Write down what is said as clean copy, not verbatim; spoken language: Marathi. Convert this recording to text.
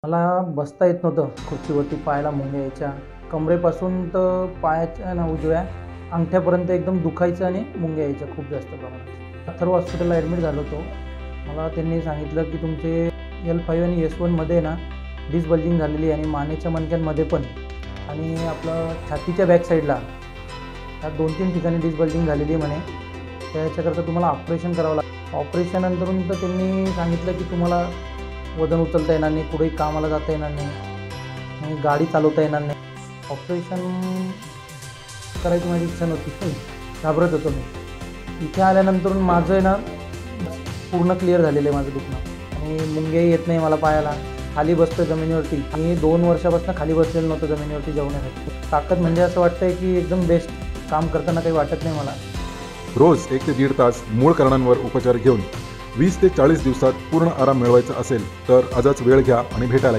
मला बसता येत नव्हतं खुर्चीवरती. पायाला मुंग्या यायच्या. कमरेपासून तर पायाच्या ना उजव्या अंगठ्यापर्यंत एकदम दुखायचं आणि मुंग्या यायच्या खूप जास्त प्रमाणात. अथर्व हॉस्पिटलला ॲडमिट झालो होतो. मला त्यांनी सांगितलं की तुमचे L5 आणि S1मध्ये ना डिस्बल्जिंग झालेली आहे आणि मानेच्या मणक्यांमध्ये पण आणि आपलं छातीच्या बॅक साईडला ह्या 2-3 ठिकाणी डिस्बल्जिंग झालेली आहे म्हणे. त्याच्याकरता तुम्हाला ऑपरेशन करावं लागतं. ऑपरेशननंतरून तर त्यांनी सांगितलं की तुम्हाला वजन उचलता येणार नाही, कुठेही कामाला जाता येणार नाही आणि गाडी चालवता येणार नाही. ऑपरेशन करायची माझी इच्छा नव्हती. घाबरत होतो मी. इथे आल्यानंतर माझं आहे ना पूर्ण क्लिअर झालेलं आहे माझं दुखणं आणि मुंग्याही येत नाही मला पायाला. खाली बसतो जमिनीवरती. मी 2 वर्षापासून खाली बसलेलो नव्हतं जमिनीवरती जेवण्यासाठी. ताकद म्हणजे असं वाटतंय की एकदम बेस्ट. काम करताना काही वाटत नाही मला. रोज 1 ते 1.5 तास मूळ कारणांवर उपचार घेऊन 20 ते 40 दिवसात पूर्ण आराम मिळवायचा असेल तर आजच वेळ घ्या आणि भेटायला या.